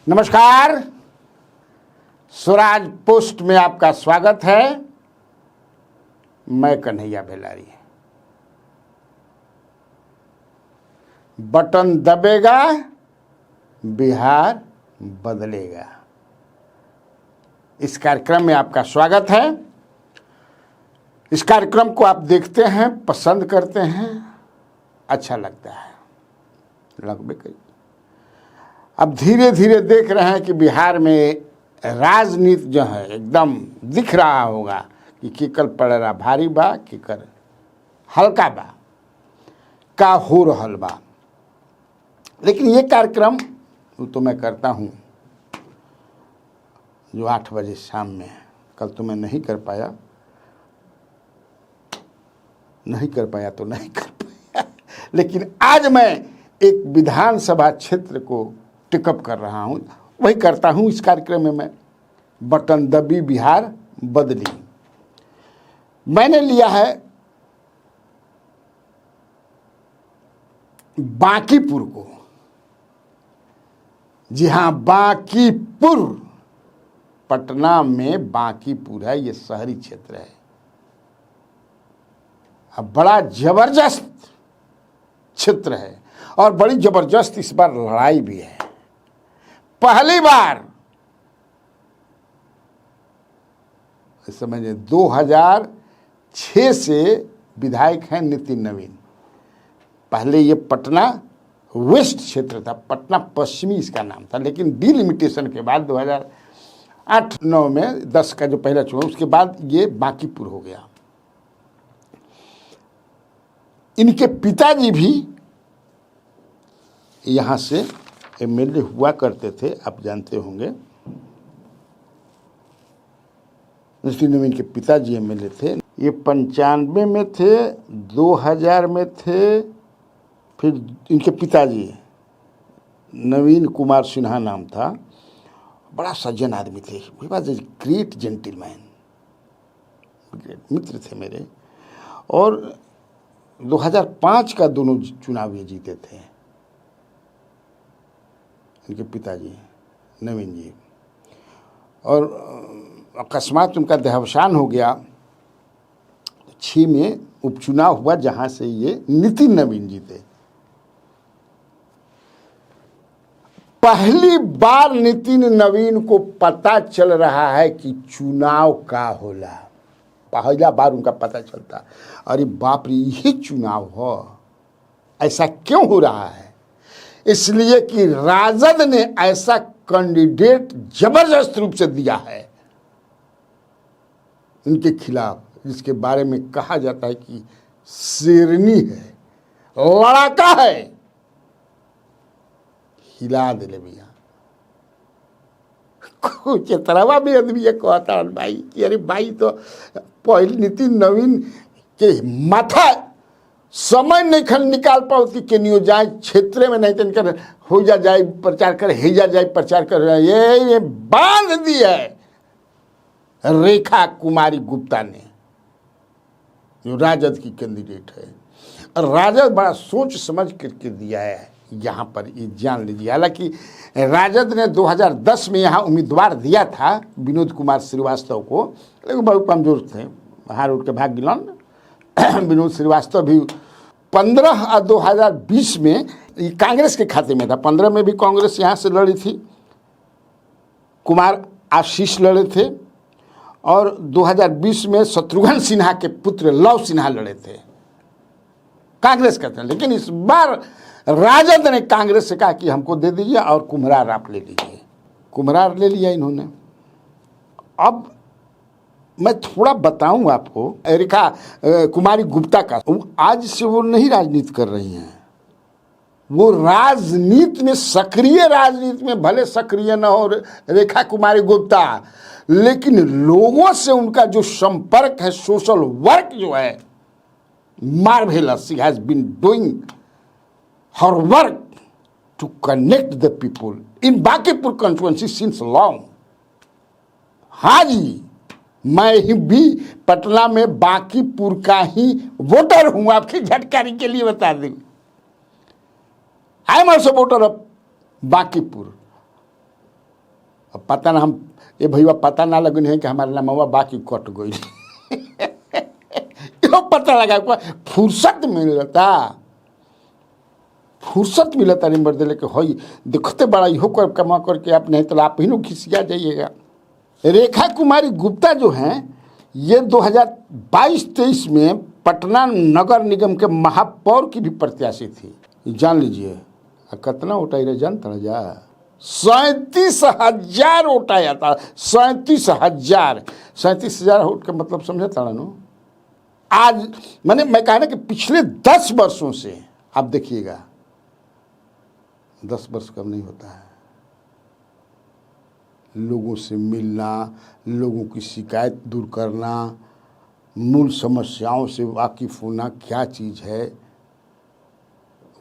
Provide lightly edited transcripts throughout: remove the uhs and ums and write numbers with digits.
नमस्कार, स्वराज पोस्ट में आपका स्वागत है। मैं कन्हैया बेलारी। बटन दबेगा, बिहार बदलेगा। इस कार्यक्रम में आपका स्वागत है। इस कार्यक्रम को आप देखते हैं, पसंद करते हैं, अच्छा लगता है। लगभग कई अब धीरे धीरे देख रहे हैं कि बिहार में राजनीति जो है एकदम दिख रहा होगा कि केकर पड़ रहा भारी बा, केकर हल्का बा, का हो रहल बा। लेकिन ये कार्यक्रम तो मैं करता हूँ जो 8 बजे शाम में। कल तो मैं नहीं कर पाया तो नहीं कर पाया, लेकिन आज मैं एक विधानसभा क्षेत्र को टिकअप कर रहा हूँ। वही करता हूँ इस कार्यक्रम में। मैं बटन दबी, बिहार बदली। मैंने लिया है बांकीपुर को। जी हाँ, बांकीपुर, पटना में बांकीपुर है। ये शहरी क्षेत्र है। अब बड़ा जबरदस्त क्षेत्र है और बड़ी जबरदस्त इस बार लड़ाई भी है। पहली बार इस समय 2006 से विधायक हैं नितिन नवीन। पहले ये पटना वेस्ट क्षेत्र था, पटना पश्चिमी इसका नाम था। लेकिन डिलिमिटेशन के बाद 2008-9 में 10 का जो पहला चुनाव, उसके बाद ये बांकीपुर हो गया। इनके पिताजी भी यहाँ से एमएलए हुआ करते थे, आप जानते होंगे। नितिन नवीन के पिताजी एमएलए थे। ये 95 में थे, 2000 में थे। फिर इनके पिताजी नवीन कुमार सिन्हा नाम था। बड़ा सज्जन आदमी थे। He was a great gentleman, मित्र थे मेरे। और 2005 का दोनों चुनाव ये जीते थे, इनके पिताजी नवीन जी। और अकस्मात उनका देहावसान हो गया। 6 में उपचुनाव हुआ, जहां से ये नितिन नवीन जीते। पहली बार नितिन नवीन को पता चल रहा है कि चुनाव का होला। पहला बार उनका पता चलता, अरे बाप रे, यही चुनाव हो। ऐसा क्यों हो रहा है? इसलिए कि राजद ने ऐसा कैंडिडेट जबरदस्त रूप से दिया है इनके खिलाफ, जिसके बारे में कहा जाता है कि शेरनी है, लड़ाका है। हिला दिले भैया। कुछ तरवा भी आदमी ये कहता है भाई कि अरे भाई, तो पहले नितिन नवीन के माथा समय नहीं निकाल पाओ कि केनियो जाए क्षेत्र में, नहीं तो इनका हो जाए प्रचार कर, हे जाए प्रचार कर। ये बांध दी है रेखा कुमारी गुप्ता ने, जो राजद की कैंडिडेट है। और राजद बड़ा सोच समझ करके दिया है यहाँ पर, ये जान लीजिए। हालांकि राजद ने 2010 में यहाँ उम्मीदवार दिया था विनोद कुमार श्रीवास्तव को, लेकिन बहुत कमजोर थे, हार उठ के भाग गिलन। विनोद श्रीवास्तव भी 15 और 2020 में ये कांग्रेस के खाते में था। 15 में भी कांग्रेस यहाँ से लड़ी थी, कुमार आशीष लड़े थे। और 2020 में शत्रुघ्न सिन्हा के पुत्र लव सिन्हा लड़े थे, कांग्रेस का था। लेकिन इस बार राजद ने कांग्रेस से कहा कि हमको दे दीजिए और कुम्हरार आप ले लीजिए। कुम्हरार ले लिया इन्होंने। अब मैं थोड़ा बताऊं आपको रेखा कुमारी गुप्ता का। आज से वो नहीं राजनीति कर रही हैं, वो राजनीति में सक्रिय, राजनीति में भले सक्रिय न हो रेखा कुमारी गुप्ता, लेकिन लोगों से उनका जो संपर्क है, सोशल वर्क जो है, marvellous. She has been doing her work to connect the people in Bankipur constituency since long. हाँ जी, मैं ही भी पटना में बांकीपुर का ही वोटर हूं। आपकी जानकारी के लिए बता दूं, I am also voter of Bankipur. अब पता ना हम ये भैया पता ना लगन है कि हमारे नामवा बाकी कट गई पता लगा फुर्सत मिलता नंबर दिले कि हई देखते बड़ा इहो कर कमा करके आप नहीं तो आप ही लोग खिसिया जाइएगा। रेखा कुमारी गुप्ता जो हैं ये 2022-23 में पटना नगर निगम के महापौर की भी प्रत्याशी थी। जान लीजिए कितना वोट आई रहे जानता जा 37,000 वोट आया था। 37,000 वोट का मतलब समझा था ना। आज मैं कहा ना कि पिछले 10 वर्षों से आप देखिएगा 10 वर्ष कम नहीं होता है। लोगों से मिलना, लोगों की शिकायत दूर करना, मूल समस्याओं से वाकिफ होना क्या चीज़ है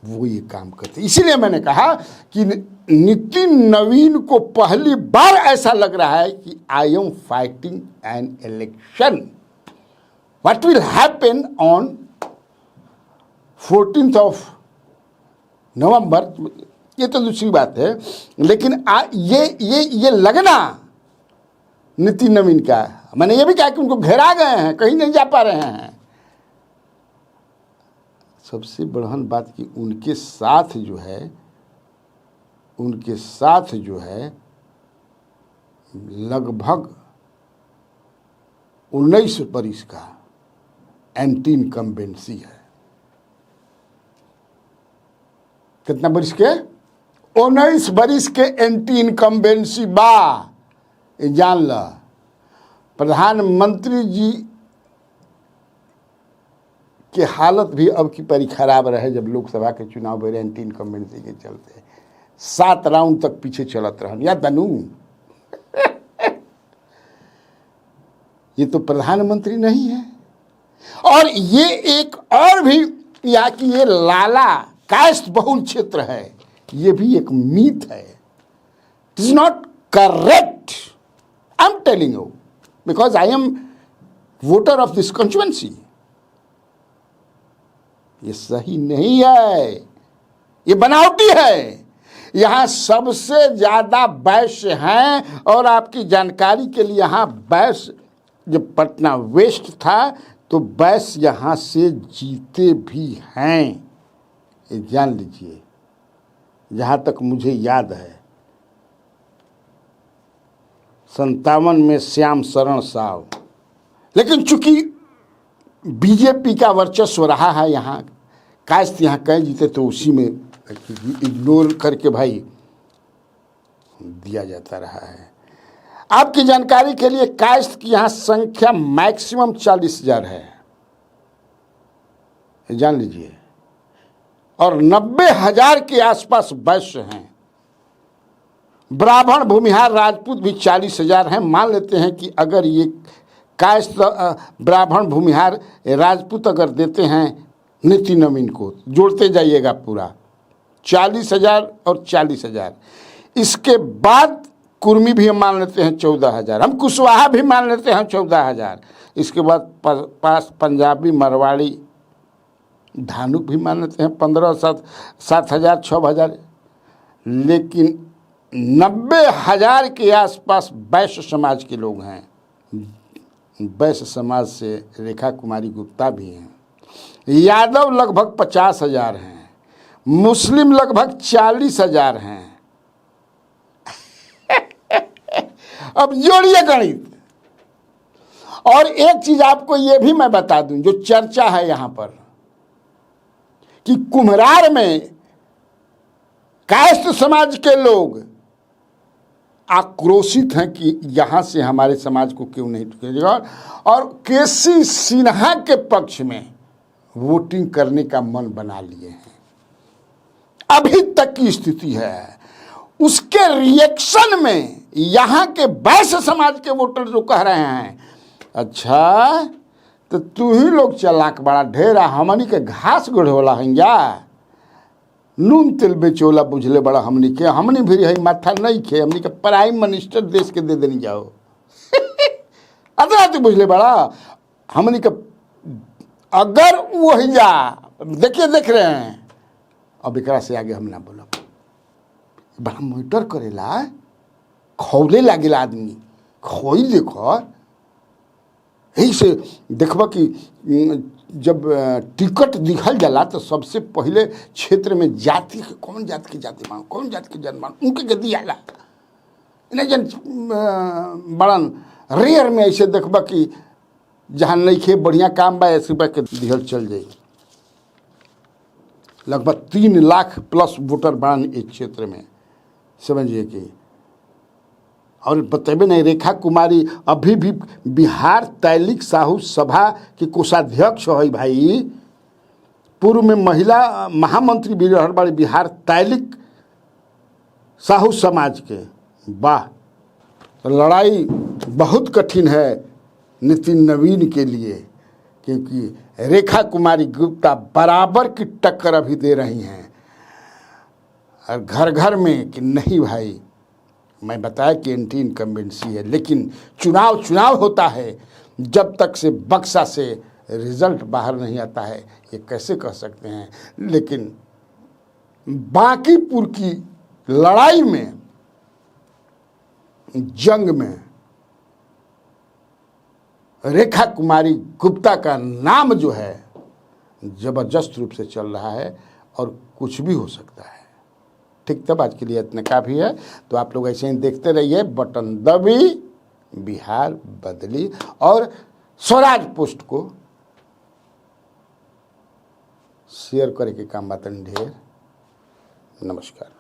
वो ये काम करते। इसीलिए मैंने कहा कि नितिन नवीन को पहली बार ऐसा लग रहा है कि I am fighting an election. What will happen on 14 नवंबर ये तो दूसरी बात है, लेकिन ये लगना नितिन नवीन का, मैंने ये भी कहा कि उनको घेरा गए हैं, कहीं नहीं जा पा रहे हैं। सबसे बढ़न बात कि उनके साथ जो है लगभग 19 बरिस का एंटी इनकम्बेंसी है। कितना बरिस के? 19 बरिस के एंटी इनकम्बेंसी बा। जान ल प्रधानमंत्री जी की हालत भी अब की परी खराब रहे जब लोकसभा के चुनाव भरे एंटी इनकम्बेंसी के चलते 7 राउंड तक पीछे चलत रहन। या तनु ये तो प्रधानमंत्री नहीं है। और ये एक और भी यहाँ की ये लाला कास्ट बहुल क्षेत्र है, ये भी एक मीथ है। It is not correct. I am telling you because I am voter of this constituency. ये सही नहीं है, ये बनावटी है। यहाँ सबसे ज्यादा वैश्य हैं। और आपकी जानकारी के लिए यहाँ वैश्य जब पटना वेस्ट था तो वैश्य यहाँ से जीते भी हैं, ये जान लीजिए। जहाँ तक मुझे याद है 57 में श्याम शरण साव। लेकिन चूंकि बीजेपी का वर्चस्व रहा है यहाँ, कास्ट यहाँ कहीं जीते तो उसी में इग्नोर करके भाई दिया जाता रहा है। आपकी जानकारी के लिए कास्ट की यहाँ संख्या मैक्सिमम 40,000 है, जान लीजिए। और 90,000 के आसपास वैश्य हैं। ब्राह्मण भूमिहार राजपूत भी 40,000 हैं। मान लेते हैं कि अगर ये कास्ट ब्राह्मण भूमिहार राजपूत अगर देते हैं नितिन नवीन को, जोड़ते जाइएगा पूरा 40,000 और 40,000। इसके बाद कुर्मी भी हम मान लेते हैं 14,000, हम कुशवाहा भी मान लेते हैं 14,000। इसके बाद पास पंजाबी मरवाड़ी धानुक भी मान लेते हैं 7,000 6,000। लेकिन 90,000 के आसपास वैश्य समाज के लोग हैं। वैश्य समाज से रेखा कुमारी गुप्ता भी हैं। यादव लगभग 50,000 हैं। मुस्लिम लगभग 40,000 हैं। अब जोड़िए गणित। और एक चीज आपको यह भी मैं बता दूं जो चर्चा है यहां पर कि कुम्हरार में कास्ट समाज के लोग आक्रोशित हैं कि यहां से हमारे समाज को क्यों नहीं टुकेगा, और केसी सिन्हा के पक्ष में वोटिंग करने का मन बना लिए हैं। अभी तक की स्थिति है। उसके रिएक्शन में यहां के वैश्य समाज के वोटर जो कह रहे हैं, अच्छा तो तू ही लोग चलाक बड़ा ढेरा, हमनी के घास गोढ़ोला हंगा, नून तेल बेचोला बुझले बड़ा हमनी के, हमनी भी रही माथा नहीं खे, हमनी के प्राइम मिनिस्टर देश के दे देनी जाओ अदरा तू बुझले बड़ा हमनी के। अगर वही जा देखिए देख रहे हैं। अब एकरा से आगे हम ना बोलब, बड़ा मैटर करेला खौले लागेला आदमी खोई देखो यही से देखबा कि जब टिकट दिखल जाला तो सबसे पहले क्षेत्र में जाति के कौन जाति के जाति मान कौन जाति के जाति मान उनके के दियाला इन्हें जन बड़न रेयर में ऐसे देखबा कि जहाँ नहीं खे बढ़िया काम बा ऐसे बा के दिहल चल जाई। लगभग 3 लाख प्लस वोटर बान इस क्षेत्र में समझिए कि और बतेबे नहीं रेखा कुमारी अभी भी बिहार तैलिक साहू सभा की कोषाध्यक्ष है भाई। पूर्व में महिला महामंत्री भी रहल बाड़ी बिहार तैलिक साहू समाज के। वाह, लड़ाई बहुत कठिन है नितिन नवीन के लिए क्योंकि रेखा कुमारी गुप्ता बराबर की टक्कर अभी दे रही हैं और घर घर में कि नहीं भाई मैं बताया कि एंटी इनकम्बेंसी है लेकिन चुनाव होता है जब तक से बक्सा से रिजल्ट बाहर नहीं आता है ये कैसे कह सकते हैं। लेकिन बांकीपुर की लड़ाई में जंग में रेखा कुमारी गुप्ता का नाम जो है जबरदस्त रूप से चल रहा है और कुछ भी हो सकता है। ठीक, तब आज के लिए इतना काफ़ी है। तो आप लोग ऐसे ही देखते रहिए बटन दबी बिहार बदली और स्वराज पोस्ट को शेयर करे के काम बातन ढेर। नमस्कार।